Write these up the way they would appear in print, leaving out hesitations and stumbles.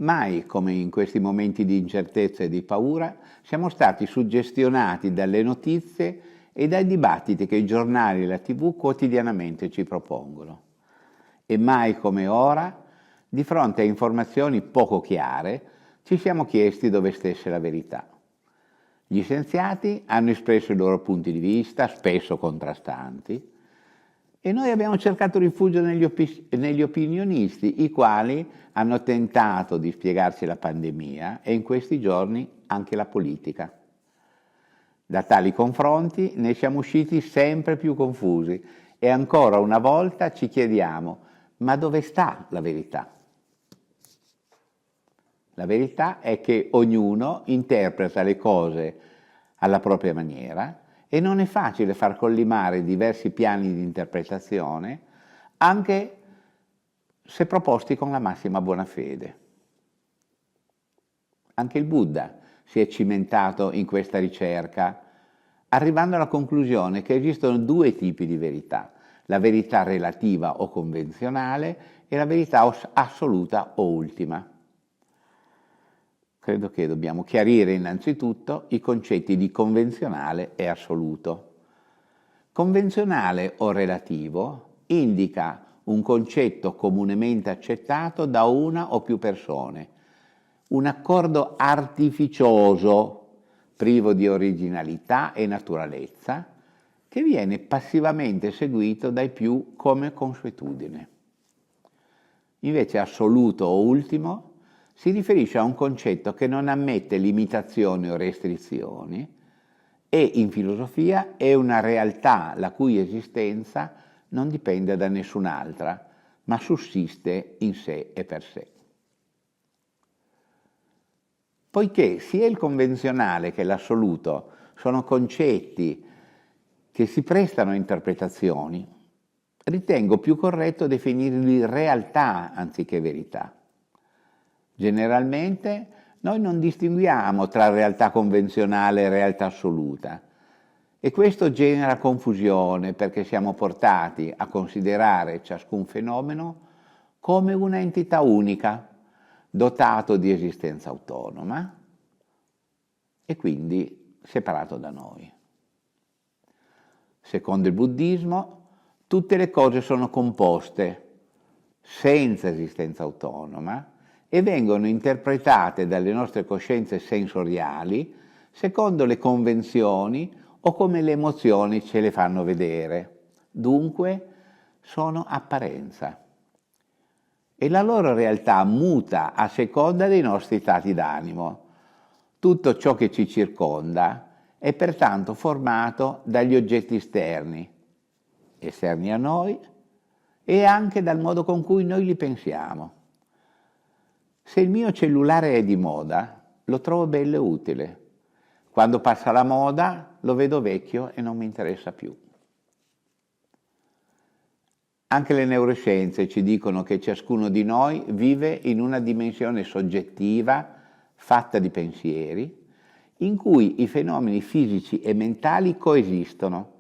Mai come in questi momenti di incertezza e di paura siamo stati suggestionati dalle notizie e dai dibattiti che i giornali e la TV quotidianamente ci propongono. E mai come ora, di fronte a informazioni poco chiare, ci siamo chiesti dove stesse la verità. Gli scienziati hanno espresso i loro punti di vista, spesso contrastanti, e noi abbiamo cercato rifugio negli opinionisti, i quali hanno tentato di spiegarci la pandemia e in questi giorni anche la politica. Da tali confronti ne siamo usciti sempre più confusi e ancora una volta ci chiediamo: ma dove sta la verità? La verità è che ognuno interpreta le cose alla propria maniera e non è facile far collimare diversi piani di interpretazione, anche se proposti con la massima buona fede. Anche il Buddha si è cimentato in questa ricerca, arrivando alla conclusione che esistono due tipi di verità: la verità relativa o convenzionale e la verità assoluta o ultima. Credo che dobbiamo chiarire innanzitutto i concetti di convenzionale e assoluto. Convenzionale o relativo indica un concetto comunemente accettato da una o più persone, un accordo artificioso, privo di originalità e naturalezza, che viene passivamente seguito dai più come consuetudine. Invece assoluto o ultimo si riferisce a un concetto che non ammette limitazioni o restrizioni e in filosofia è una realtà la cui esistenza non dipende da nessun'altra, ma sussiste in sé e per sé. Poiché sia il convenzionale che l'assoluto sono concetti che si prestano a interpretazioni, ritengo più corretto definirli realtà anziché verità. Generalmente noi non distinguiamo tra realtà convenzionale e realtà assoluta e questo genera confusione perché siamo portati a considerare ciascun fenomeno come una entità unica, dotato di esistenza autonoma e quindi separato da noi. Secondo il buddismo, tutte le cose sono composte, senza esistenza autonoma, e vengono interpretate dalle nostre coscienze sensoriali secondo le convenzioni o come le emozioni ce le fanno vedere. Dunque, sono apparenza. E la loro realtà muta a seconda dei nostri stati d'animo. Tutto ciò che ci circonda è pertanto formato dagli oggetti esterni a noi e anche dal modo con cui noi li pensiamo. Se il mio cellulare è di moda, lo trovo bello e utile. Quando passa la moda, lo vedo vecchio e non mi interessa più. Anche le neuroscienze ci dicono che ciascuno di noi vive in una dimensione soggettiva, fatta di pensieri, in cui i fenomeni fisici e mentali coesistono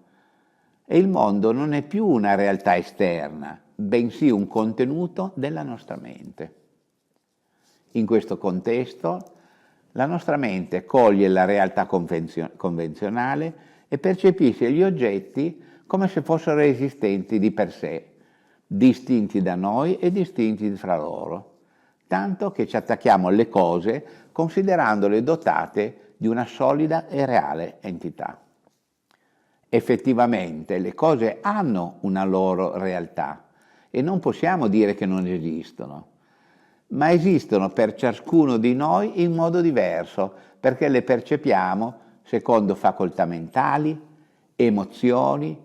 e il mondo non è più una realtà esterna, bensì un contenuto della nostra mente. In questo contesto, la nostra mente coglie la realtà convenzionale e percepisce gli oggetti come se fossero esistenti di per sé, distinti da noi e distinti fra loro, tanto che ci attacchiamo alle cose considerandole dotate di una solida e reale entità. Effettivamente le cose hanno una loro realtà e non possiamo dire che non esistono, ma esistono per ciascuno di noi in modo diverso, perché le percepiamo secondo facoltà mentali, emozioni,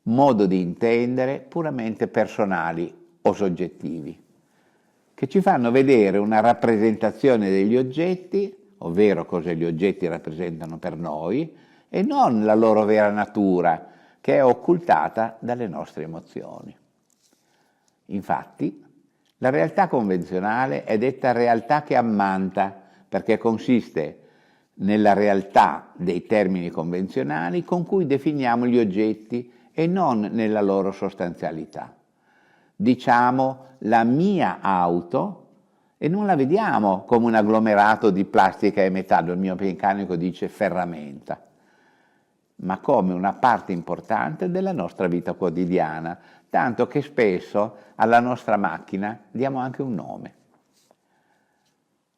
modo di intendere puramente personali o soggettivi, che ci fanno vedere una rappresentazione degli oggetti, ovvero cosa gli oggetti rappresentano per noi, e non la loro vera natura, che è occultata dalle nostre emozioni. Infatti, la realtà convenzionale è detta realtà che ammanta, perché consiste nella realtà dei termini convenzionali con cui definiamo gli oggetti e non nella loro sostanzialità. Diciamo, la mia auto e non la vediamo come un agglomerato di plastica e metallo, il mio meccanico dice ferramenta, ma come una parte importante della nostra vita quotidiana, tanto che spesso alla nostra macchina diamo anche un nome.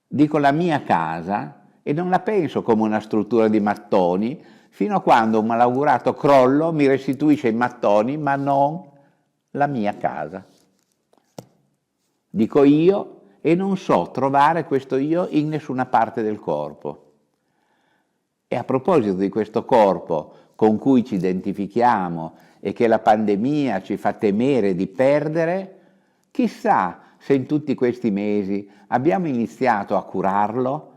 Dico la mia casa e non la penso come una struttura di mattoni, fino a quando un malaugurato crollo mi restituisce i mattoni, ma non la mia casa. Dico io e non so trovare questo io in nessuna parte del corpo. E a proposito di questo corpo con cui ci identifichiamo e che la pandemia ci fa temere di perdere, chissà se in tutti questi mesi abbiamo iniziato a curarlo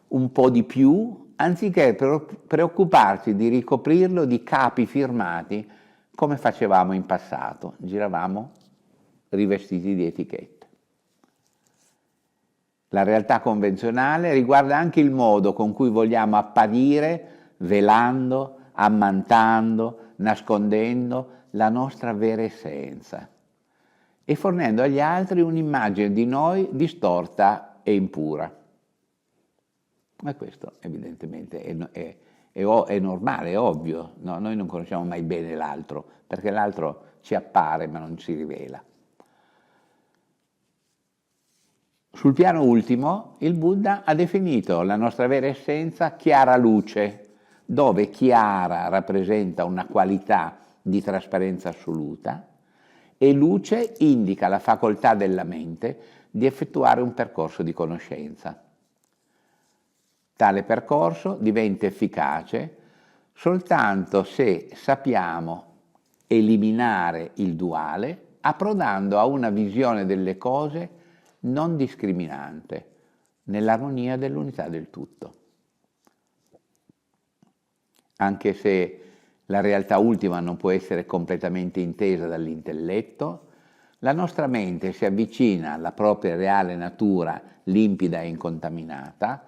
un po' di più, anziché preoccuparci di ricoprirlo di capi firmati come facevamo in passato, giravamo rivestiti di etichette. La realtà convenzionale riguarda anche il modo con cui vogliamo apparire, velando, ammantando, nascondendo la nostra vera essenza e fornendo agli altri un'immagine di noi distorta e impura. Ma questo evidentemente è normale, è ovvio, no? Noi non conosciamo mai bene l'altro, perché l'altro ci appare ma non ci rivela. Sul piano ultimo, il Buddha ha definito la nostra vera essenza chiara luce, dove chiara rappresenta una qualità di trasparenza assoluta e luce indica la facoltà della mente di effettuare un percorso di conoscenza. Tale percorso diventa efficace soltanto se sappiamo eliminare il duale, approdando a una visione delle cose non discriminante, nell'armonia dell'unità del tutto. Anche se la realtà ultima non può essere completamente intesa dall'intelletto, la nostra mente si avvicina alla propria reale natura limpida e incontaminata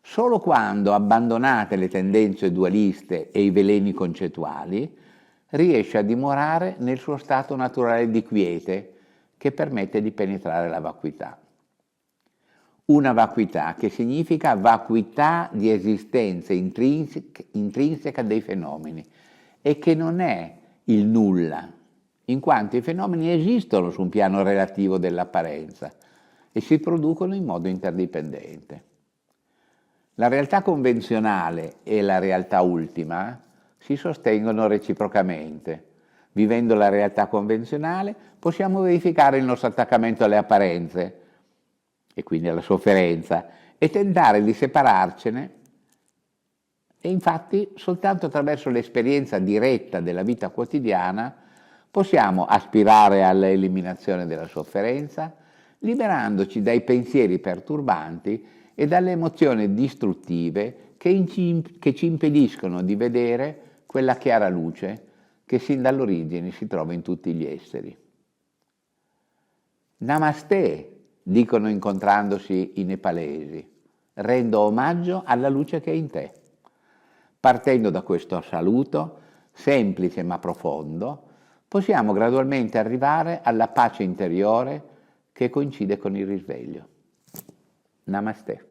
solo quando, abbandonate le tendenze dualiste e i veleni concettuali, riesce a dimorare nel suo stato naturale di quiete che permette di penetrare la vacuità. Una vacuità che significa vacuità di esistenza intrinseca dei fenomeni e che non è il nulla, in quanto i fenomeni esistono su un piano relativo dell'apparenza e si producono in modo interdipendente. La realtà convenzionale e la realtà ultima si sostengono reciprocamente. Vivendo la realtà convenzionale possiamo verificare il nostro attaccamento alle apparenze e quindi alla sofferenza e tentare di separarcene e infatti soltanto attraverso l'esperienza diretta della vita quotidiana possiamo aspirare all'eliminazione della sofferenza, liberandoci dai pensieri perturbanti e dalle emozioni distruttive che ci impediscono di vedere quella chiara luce che sin dall'origine si trova in tutti gli esseri. Namaste, dicono incontrandosi i nepalesi, rendo omaggio alla luce che è in te. Partendo da questo saluto, semplice ma profondo, possiamo gradualmente arrivare alla pace interiore che coincide con il risveglio. Namaste.